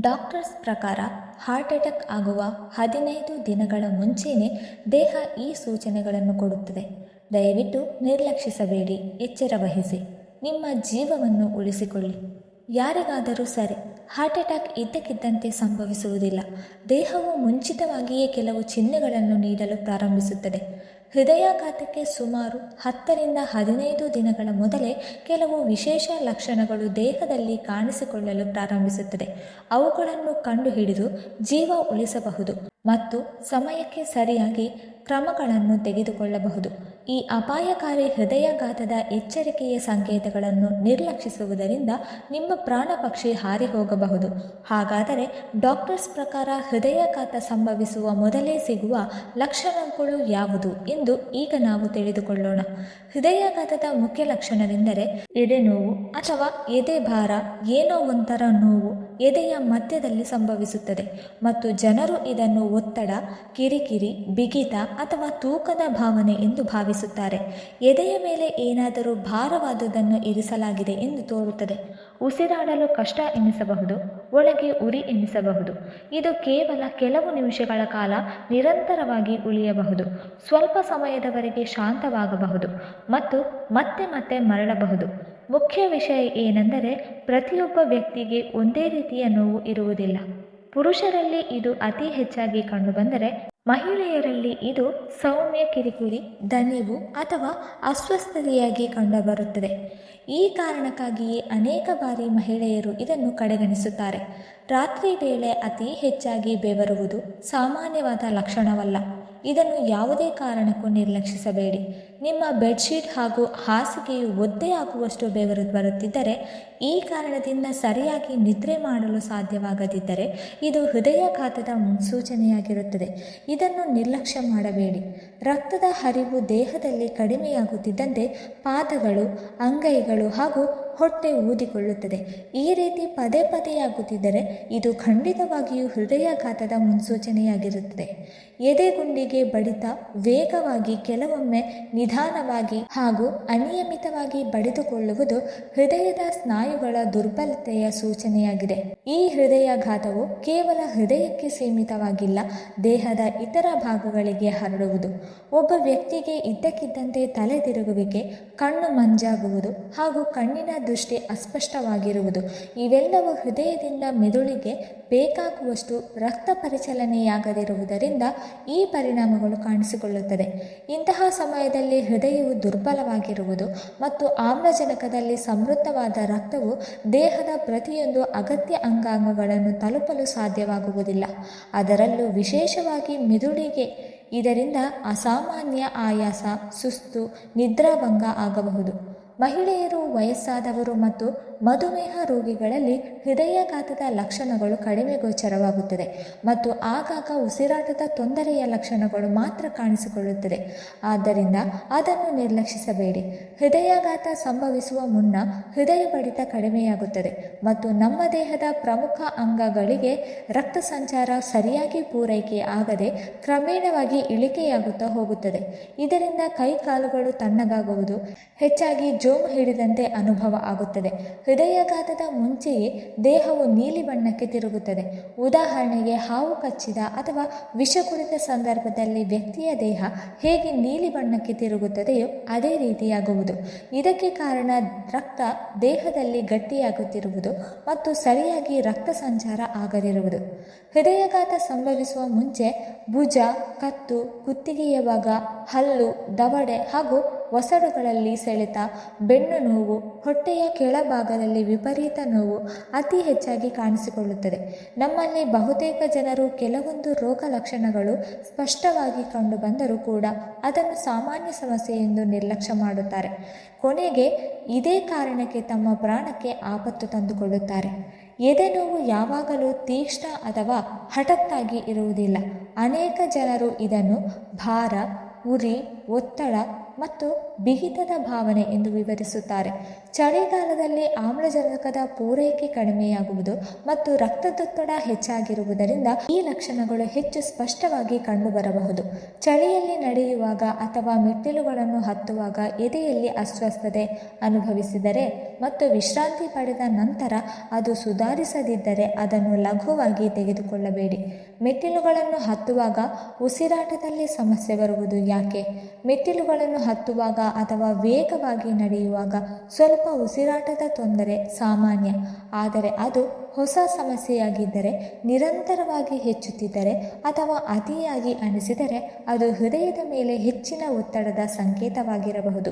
Doctors ಪ್ರಕಾರ heart attack ಆಗುವ 15 ದಿನಗಳ ಮುಂಚೆಯೇ ದೇಹ ಈ ಸೂಚನೆಗಳನ್ನು ಕೊಡುತ್ತದೆ. ದಯವಿಟ್ಟು ನಿರ್ಲಕ್ಷಿಸಬೇಡಿ, ಎಚ್ಚರ ವಹಿಸಿ, ನಿಮ್ಮ ಜೀವವನ್ನು ಉಳಿಸಿಕೊಳ್ಳಿ. ಯಾರಿಗಾದರೂ ಸರಿ, ಹಾರ್ಟ್ ಅಟ್ಯಾಕ್ ಇದ್ದಕ್ಕಿದ್ದಂತೆ ಸಂಭವಿಸುವುದಿಲ್ಲ. ದೇಹವು ಮುಂಚಿತವಾಗಿಯೇ ಕೆಲವು ಚಿಹ್ನೆಗಳನ್ನು ನೀಡಲು ಪ್ರಾರಂಭಿಸುತ್ತದೆ. ಹೃದಯಾಘಾತಕ್ಕೆ ಸುಮಾರು 10 ರಿಂದ 15 ದಿನಗಳ ಮೊದಲೇ ಕೆಲವು ವಿಶೇಷ ಲಕ್ಷಣಗಳು ದೇಹದಲ್ಲಿ ಕಾಣಿಸಿಕೊಳ್ಳಲು ಪ್ರಾರಂಭಿಸುತ್ತದೆ. ಅವುಗಳನ್ನು ಕಂಡುಹಿಡಿದು ಜೀವ ಉಳಿಸಬಹುದು ಮತ್ತು ಸಮಯಕ್ಕೆ ಸರಿಯಾಗಿ ಕ್ರಮಗಳನ್ನು ತೆಗೆದುಕೊಳ್ಳಬಹುದು. ಈ ಅಪಾಯಕಾರಿ ಹೃದಯಾಘಾತದ ಎಚ್ಚರಿಕೆಯ ಸಂಕೇತಗಳನ್ನು ನಿರ್ಲಕ್ಷಿಸುವುದರಿಂದ ನಿಮ್ಮ ಪ್ರಾಣ ಪಕ್ಷಿ ಹಾರಿ ಹೋಗಬಹುದು. ಹಾಗಾದರೆ ಡಾಕ್ಟರ್ಸ್ ಪ್ರಕಾರ ಹೃದಯಾಘಾತ ಸಂಭವಿಸುವ ಮೊದಲೇ ಸಿಗುವ ಲಕ್ಷಣಗಳು ಯಾವುದು ಎಂದು ಈಗ ನಾವು ತಿಳಿದುಕೊಳ್ಳೋಣ. ಹೃದಯಾಘಾತದ ಮುಖ್ಯ ಲಕ್ಷಣವೆಂದರೆ ಎದೆ ನೋವು ಅಥವಾ ಎದೆ ಭಾರ, ಏನೋ ಒಂಥರ ನೋವು ಎದೆಯ ಮಧ್ಯದಲ್ಲಿ ಸಂಭವಿಸುತ್ತದೆ ಮತ್ತು ಜನರು ಇದನ್ನು ಒತ್ತಡ, ಕಿರಿಕಿರಿ, ಬಿಗಿತ ಅಥವಾ ತೂಕದ ಭಾವನೆ ಎಂದು ಭಾವಿಸುತ್ತಾರೆ. ಎದೆಯ ಮೇಲೆ ಏನಾದರೂ ಭಾರವಾದುದನ್ನು ಇರಿಸಲಾಗಿದೆ ಎಂದು ತೋರುತ್ತದೆ. ಉಸಿರಾಡಲು ಕಷ್ಟ ಎನ್ನಿಸಬಹುದು, ಒಳಗೆ ಉರಿ ಎನ್ನಿಸಬಹುದು. ಇದು ಕೇವಲ ಕೆಲವು ನಿಮಿಷಗಳ ಕಾಲ ನಿರಂತರವಾಗಿ ಉಳಿಯಬಹುದು, ಸ್ವಲ್ಪ ಸಮಯದವರೆಗೆ ಶಾಂತವಾಗಬಹುದು ಮತ್ತು ಮತ್ತೆ ಮತ್ತೆ ಮರಳಬಹುದು. ಮುಖ್ಯ ವಿಷಯ ಏನೆಂದರೆ ಪ್ರತಿಯೊಬ್ಬ ವ್ಯಕ್ತಿಗೆ ಒಂದೇ ರೀತಿಯ ನೋವು ಇರುವುದಿಲ್ಲ. ಪುರುಷರಲ್ಲಿ ಇದು ಅತಿ ಹೆಚ್ಚಾಗಿ ಕಂಡುಬಂದರೆ ಮಹಿಳೆಯರಲ್ಲಿ ಇದು ಸೌಮ್ಯ ಕಿರಿಕಿರಿ, ದಣಿವು ಅಥವಾ ಅಸ್ವಸ್ಥತೆಯಾಗಿ ಕಂಡುಬರುತ್ತದೆ. ಈ ಕಾರಣಕ್ಕಾಗಿಯೇ ಅನೇಕ ಬಾರಿ ಮಹಿಳೆಯರು ಇದನ್ನು ಕಡೆಗಣಿಸುತ್ತಾರೆ. ರಾತ್ರಿ ವೇಳೆ ಅತಿ ಹೆಚ್ಚಾಗಿ ಬೆವರುವುದು ಸಾಮಾನ್ಯವಾದ ಲಕ್ಷಣವಲ್ಲ. ಇದನ್ನು ಯಾವುದೇ ಕಾರಣಕ್ಕೂ ನಿರ್ಲಕ್ಷಿಸಬೇಡಿ. ನಿಮ್ಮ ಬೆಡ್ಶೀಟ್ ಹಾಗೂ ಹಾಸಿಗೆಯು ಒದ್ದೆಯಾಗುವಷ್ಟು ಬೆವರು ಬರುತ್ತಿದ್ದರೆ, ಈ ಕಾರಣದಿಂದ ಸರಿಯಾಗಿ ನಿದ್ರೆ ಮಾಡಲು ಸಾಧ್ಯವಾಗದಿದ್ದರೆ ಇದು ಹೃದಯಾಘಾತದ ಮುನ್ಸೂಚನೆಯಾಗಿರುತ್ತದೆ. ಇದನ್ನು ನಿರ್ಲಕ್ಷ್ಯ ಮಾಡಬೇಡಿ. ರಕ್ತದ ಹರಿವು ದೇಹದಲ್ಲಿ ಕಡಿಮೆಯಾಗುತ್ತಿದ್ದಂತೆ ಪಾದಗಳು, ಅಂಗೈಗಳು ಹಾಗೂ ಹೊಟ್ಟೆ ಊದಿಕೊಳ್ಳುತ್ತದೆ. ಈ ರೀತಿ ಪದೇ ಪದೇಯಾಗುತ್ತಿದ್ದರೆ ಇದು ಖಂಡಿತವಾಗಿಯೂ ಹೃದಯಾಘಾತದ ಮುನ್ಸೂಚನೆಯಾಗಿರುತ್ತದೆ. ಎದೆಗುಂಡಿಗೆ ಬಡಿತ ವೇಗವಾಗಿ, ಕೆಲವೊಮ್ಮೆ ನಿಧಾನವಾಗಿ ಹಾಗೂ ಅನಿಯಮಿತವಾಗಿ ಬಡಿದುಕೊಳ್ಳುವುದು ಹೃದಯದ ಸ್ನಾಯುಗಳ ದುರ್ಬಲತೆಯ ಸೂಚನೆಯಾಗಿದೆ. ಈ ಹೃದಯಾಘಾತವು ಕೇವಲ ಹೃದಯಕ್ಕೆ ಸೀಮಿತವಾಗಿಲ್ಲ, ದೇಹದ ಇತರ ಭಾಗಗಳಿಗೆ ಹರಡುವುದು. ಒಬ್ಬ ವ್ಯಕ್ತಿಗೆ ಇದ್ದಕ್ಕಿದ್ದಂತೆ ತಲೆ ತಿರುಗುವಿಕೆ, ಕಣ್ಣು ಮಂಜಾಗುವುದು ಹಾಗೂ ಕಣ್ಣಿನ ದೃಷ್ಟಿ ಅಸ್ಪಷ್ಟವಾಗಿರುವುದು, ಇವೆಲ್ಲವೂ ಹೃದಯದಿಂದ ಮೆದುಳಿಗೆ ಬೇಕಾಗುವಷ್ಟು ರಕ್ತ ಪರಿಚಲನೆಯಾಗದಿರುವುದರಿಂದ ಈ ಪರಿಣಾಮಗಳು ಕಾಣಿಸಿಕೊಳ್ಳುತ್ತದೆ. ಇಂತಹ ಸಮಯದಲ್ಲಿ ಹೃದಯವು ದುರ್ಬಲವಾಗಿರುವುದು ಮತ್ತು ಆಮ್ಲಜನಕದಲ್ಲಿ ಸಮೃದ್ಧವಾದ ರಕ್ತವು ದೇಹದ ಪ್ರತಿಯೊಂದು ಅಗತ್ಯ ಅಂಗಾಂಗಗಳನ್ನು ತಲುಪಲು ಸಾಧ್ಯವಾಗುವುದಿಲ್ಲ, ಅದರಲ್ಲೂ ವಿಶೇಷವಾಗಿ ಮೆದುಳಿಗೆ. ಇದರಿಂದ ಅಸಾಮಾನ್ಯ ಆಯಾಸ, ಸುಸ್ತು, ನಿದ್ರಾಭಂಗ ಆಗಬಹುದು. ಮಹಿಳೆಯರು, ವಯಸ್ಸಾದವರು ಮತ್ತು ಮಧುಮೇಹ ರೋಗಿಗಳಲ್ಲಿ ಹೃದಯಾಘಾತದ ಲಕ್ಷಣಗಳು ಕಡಿಮೆ ಗೋಚರವಾಗುತ್ತದೆ ಮತ್ತು ಆಗಾಗ ಉಸಿರಾಟದ ತೊಂದರೆಯ ಲಕ್ಷಣಗಳು ಮಾತ್ರ ಕಾಣಿಸಿಕೊಳ್ಳುತ್ತದೆ. ಆದ್ದರಿಂದ ಅದನ್ನು ನಿರ್ಲಕ್ಷಿಸಬೇಡಿ. ಹೃದಯಾಘಾತ ಸಂಭವಿಸುವ ಮುನ್ನ ಹೃದಯ ಬಡಿತ ಕಡಿಮೆಯಾಗುತ್ತದೆ ಮತ್ತು ನಮ್ಮ ದೇಹದ ಪ್ರಮುಖ ಅಂಗಗಳಿಗೆ ರಕ್ತ ಸಂಚಾರ ಸರಿಯಾಗಿ ಪೂರೈಕೆ ಆಗದೆ ಕ್ರಮೇಣವಾಗಿ ಇಳಿಕೆಯಾಗುತ್ತಾ ಹೋಗುತ್ತದೆ. ಇದರಿಂದ ಕೈಕಾಲುಗಳು ತಣ್ಣಗಾಗುವುದು, ಹೆಚ್ಚಾಗಿ ಜೋಮು ಹಿಡಿದಂತೆ ಅನುಭವ ಆಗುತ್ತದೆ. ಹೃದಯಾಘಾತದ ಮುಂಚೆಯೇ ದೇಹವು ನೀಲಿ ಬಣ್ಣಕ್ಕೆ ತಿರುಗುತ್ತದೆ. ಉದಾಹರಣೆಗೆ, ಹಾವು ಕಚ್ಚಿದ ಅಥವಾ ವಿಷ ಕುಡಿದ ಸಂದರ್ಭದಲ್ಲಿ ವ್ಯಕ್ತಿಯ ದೇಹ ಹೇಗೆ ನೀಲಿ ಬಣ್ಣಕ್ಕೆ ತಿರುಗುತ್ತದೆಯೋ ಅದೇ ರೀತಿಯಾಗುವುದು. ಇದಕ್ಕೆ ಕಾರಣ ರಕ್ತ ದೇಹದಲ್ಲಿ ಗಟ್ಟಿಯಾಗುತ್ತಿರುವುದು ಮತ್ತು ಸರಿಯಾಗಿ ರಕ್ತ ಸಂಚಾರ ಆಗದಿರುವುದು. ಹೃದಯಾಘಾತ ಸಂಭವಿಸುವ ಮುಂಚೆ ಭುಜ, ಕತ್ತು, ಕುತ್ತಿಗೆಯ ಭಾಗ, ಹಲ್ಲು, ದವಡೆ ಹಾಗೂ ಒಸಡುಗಳಲ್ಲಿ ಸೆಳೆತ, ಬೆನ್ನು ನೋವು, ಹೊಟ್ಟೆಯ ಕೆಳಭಾಗದಲ್ಲಿ ವಿಪರೀತ ನೋವು ಅತಿ ಹೆಚ್ಚಾಗಿ ಕಾಣಿಸಿಕೊಳ್ಳುತ್ತದೆ. ನಮ್ಮಲ್ಲಿ ಬಹುತೇಕ ಜನರು ಕೆಲವೊಂದು ರೋಗ ಲಕ್ಷಣಗಳು ಸ್ಪಷ್ಟವಾಗಿ ಕಂಡುಬಂದರೂ ಕೂಡ ಅದನ್ನು ಸಾಮಾನ್ಯ ಸಮಸ್ಯೆ ಎಂದು ನಿರ್ಲಕ್ಷ್ಯ ಮಾಡುತ್ತಾರೆ. ಕೊನೆಗೆ ಇದೇ ಕಾರಣಕ್ಕೆ ತಮ್ಮ ಪ್ರಾಣಕ್ಕೆ ಆಪತ್ತು ತಂದುಕೊಳ್ಳುತ್ತಾರೆ. ಎದೆನೋವು ಯಾವಾಗಲೂ ತೀಕ್ಷ್ಣ ಅಥವಾ ಹಠಾತ್ತಾಗಿ ಇರುವುದಿಲ್ಲ. ಅನೇಕ ಜನರು ಇದನ್ನು ಭಾರ, ಉರಿ, ಒತ್ತಡ ಮತ್ತು ಬಿಗಿತದ ಭಾವನೆ ಎಂದು ವಿವರಿಸುತ್ತಾರೆ. ಚಳಿಗಾಲದಲ್ಲಿ ಆಮ್ಲಜನಕದ ಪೂರೈಕೆ ಕಡಿಮೆಯಾಗುವುದು ಮತ್ತು ರಕ್ತದೊತ್ತಡ ಹೆಚ್ಚಾಗಿರುವುದರಿಂದ ಈ ಲಕ್ಷಣಗಳು ಹೆಚ್ಚು ಸ್ಪಷ್ಟವಾಗಿ ಕಂಡುಬರಬಹುದು. ಚಳಿಯಲ್ಲಿ ನಡೆಯುವಾಗ ಅಥವಾ ಮೆಟ್ಟಿಲುಗಳನ್ನು ಹತ್ತುವಾಗ ಎದೆಯಲ್ಲಿ ಅಸ್ವಸ್ಥತೆ ಅನುಭವಿಸಿದರೆ ಮತ್ತು ವಿಶ್ರಾಂತಿ ಪಡೆದ ನಂತರ ಅದು ಸುಧಾರಿಸದಿದ್ದರೆ ಅದನ್ನು ಲಘುವಾಗಿ ತೆಗೆದುಕೊಳ್ಳಬೇಡಿ. ಮೆಟ್ಟಿಲುಗಳನ್ನು ಹತ್ತುವಾಗ ಉಸಿರಾಟದಲ್ಲಿ ಸಮಸ್ಯೆ ಬರುವುದು ಯಾಕೆ? ಮೆಟ್ಟಿಲುಗಳನ್ನು ಹತ್ತುವಾಗ ಅಥವಾ ವೇಗವಾಗಿ ನಡೆಯುವಾಗ ಸ್ವಲ್ಪ ಉಸಿರಾಟದ ತೊಂದರೆ ಸಾಮಾನ್ಯ. ಆದರೆ ಅದು ಹೊಸ ಸಮಸ್ಯೆಯಾಗಿದ್ದರೆ, ನಿರಂತರವಾಗಿ ಹೆಚ್ಚುತ್ತಿದ್ದರೆ ಅಥವಾ ಅತಿಯಾಗಿ ಅನಿಸಿದರೆ ಅದು ಹೃದಯದ ಮೇಲೆ ಹೆಚ್ಚಿನ ಒತ್ತಡದ ಸಂಕೇತವಾಗಿರಬಹುದು.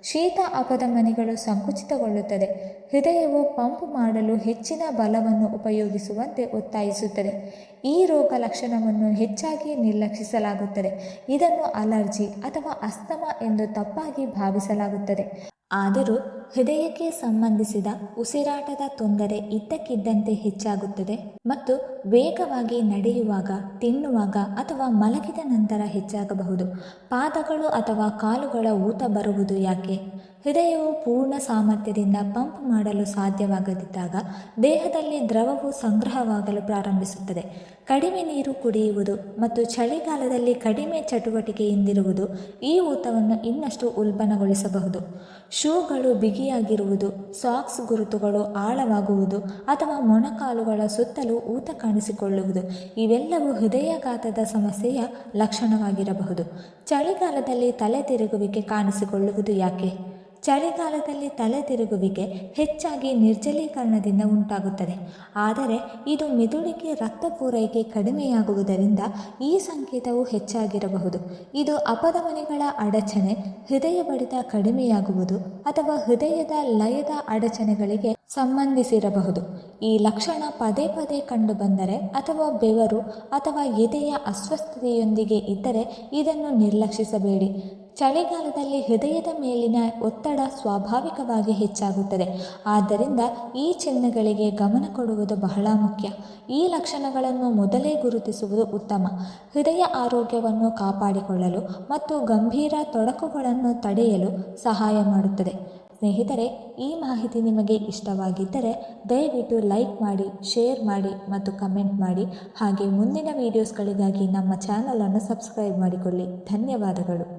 ಶೀತ ಅಪಧಮನಿಗಳು ಸಂಕುಚಿತಗೊಳ್ಳುತ್ತದೆ. ಹೃದಯವು ಪಂಪ್ ಮಾಡಲು ಹೆಚ್ಚಿನ ಬಲವನ್ನು ಉಪಯೋಗಿಸುವಂತೆ ಒತ್ತಾಯಿಸುತ್ತದೆ. ಈ ರೋಗ ಲಕ್ಷಣವನ್ನು ಹೆಚ್ಚಾಗಿ ನಿರ್ಲಕ್ಷಿಸಲಾಗುತ್ತದೆ. ಇದನ್ನು ಅಲರ್ಜಿ ಅಥವಾ ಅಸ್ತಮಾ ಎಂದು ತಪ್ಪಾಗಿ ಭಾವಿಸಲಾಗುತ್ತದೆ. ಆದರೂ ಹೃದಯಕ್ಕೆ ಸಂಬಂಧಿಸಿದ ಉಸಿರಾಟದ ತೊಂದರೆ ಇದ್ದಕ್ಕಿದ್ದಂತೆ ಹೆಚ್ಚಾಗುತ್ತದೆ ಮತ್ತು ವೇಗವಾಗಿ ನಡೆಯುವಾಗ, ತಿನ್ನುವಾಗ ಅಥವಾ ಮಲಗಿದ ನಂತರ ಹೆಚ್ಚಾಗಬಹುದು. ಪಾದಗಳು ಅಥವಾ ಕಾಲುಗಳ ಊತ ಬರುವುದು ಯಾಕೆ? ಹೃದಯವು ಪೂರ್ಣ ಸಾಮರ್ಥ್ಯದಿಂದ ಪಂಪ್ ಮಾಡಲು ಸಾಧ್ಯವಾಗದಿದ್ದಾಗ ದೇಹದಲ್ಲಿ ದ್ರವವು ಸಂಗ್ರಹವಾಗಲು ಪ್ರಾರಂಭಿಸುತ್ತದೆ. ಕಡಿಮೆ ನೀರು ಕುಡಿಯುವುದು ಮತ್ತು ಚಳಿಗಾಲದಲ್ಲಿ ಕಡಿಮೆ ಚಟುವಟಿಕೆಯಿಂದಿರುವುದು ಈ ಊತವನ್ನು ಇನ್ನಷ್ಟು ಉಲ್ಬಣಗೊಳಿಸಬಹುದು. ಶೂಗಳು ಬಿಗಿಯಾಗಿರುವುದು, ಸಾಕ್ಸ್ ಗುರುತುಗಳು ಆಳವಾಗುವುದು ಅಥವಾ ಮೊಣಕಾಲುಗಳ ಸುತ್ತಲೂ ಊತ ಕಾಣಿಸಿಕೊಳ್ಳುವುದು ಇವೆಲ್ಲವೂ ಹೃದಯಾಘಾತದ ಸಮಸ್ಯೆಯ ಲಕ್ಷಣವಾಗಿರಬಹುದು. ಚಳಿಗಾಲದಲ್ಲಿ ತಲೆ ತಿರುಗುವಿಕೆ ಕಾಣಿಸಿಕೊಳ್ಳುವುದು ಯಾಕೆ? ಚಳಿಗಾಲದಲ್ಲಿ ತಲೆ ತಿರುಗುವಿಕೆ ಹೆಚ್ಚಾಗಿ ನಿರ್ಜಲೀಕರಣದಿಂದ ಉಂಟಾಗುತ್ತದೆ. ಆದರೆ ಇದು ಮೆದುಳಿಗೆ ರಕ್ತ ಪೂರೈಕೆ ಕಡಿಮೆಯಾಗುವುದರಿಂದ ಈ ಸಂಕೇತವು ಹೆಚ್ಚಾಗಿರಬಹುದು. ಇದು ಅಪಧಮನಿಗಳ ಅಡಚಣೆ, ಹೃದಯ ಬಡಿತ ಕಡಿಮೆಯಾಗುವುದು ಅಥವಾ ಹೃದಯದ ಲಯದ ಅಡಚಣೆಗಳಿಗೆ ಸಂಬಂಧಿಸಿರಬಹುದು. ಈ ಲಕ್ಷಣ ಪದೇ ಪದೇ ಕಂಡುಬಂದರೆ ಅಥವಾ ಬೆವರು ಅಥವಾ ಎದೆಯ ಅಸ್ವಸ್ಥತೆಯೊಂದಿಗೆ ಇದ್ದರೆ ಇದನ್ನು ನಿರ್ಲಕ್ಷಿಸಬೇಡಿ. ಚಳಿಗಾಲದಲ್ಲಿ ಹೃದಯದ ಮೇಲಿನ ಒತ್ತಡ ಸ್ವಾಭಾವಿಕವಾಗಿ ಹೆಚ್ಚಾಗುತ್ತದೆ. ಆದ್ದರಿಂದ ಈ ಚಿಹ್ನೆಗಳಿಗೆ ಗಮನ ಕೊಡುವುದು ಬಹಳ ಮುಖ್ಯ. ಈ ಲಕ್ಷಣಗಳನ್ನು ಮೊದಲೇ ಗುರುತಿಸುವುದು ಉತ್ತಮ. ಹೃದಯ ಆರೋಗ್ಯವನ್ನು ಕಾಪಾಡಿಕೊಳ್ಳಲು ಮತ್ತು ಗಂಭೀರ ತೊಡಕುಗಳನ್ನು ತಡೆಯಲು ಸಹಾಯ ಮಾಡುತ್ತದೆ. ಸ್ನೇಹಿತರೆ, ಈ ಮಾಹಿತಿ ನಿಮಗೆ ಇಷ್ಟವಾಗಿದ್ದರೆ ದಯವಿಟ್ಟು ಲೈಕ್ ಮಾಡಿ, ಶೇರ್ ಮಾಡಿ ಮತ್ತು ಕಮೆಂಟ್ ಮಾಡಿ. ಹಾಗೆ ಮುಂದಿನ ವೀಡಿಯೋಸ್ಗಳಿಗಾಗಿ ನಮ್ಮ ಚಾನಲನ್ನು ಸಬ್ಸ್ಕ್ರೈಬ್ ಮಾಡಿಕೊಳ್ಳಿ. ಧನ್ಯವಾದಗಳು.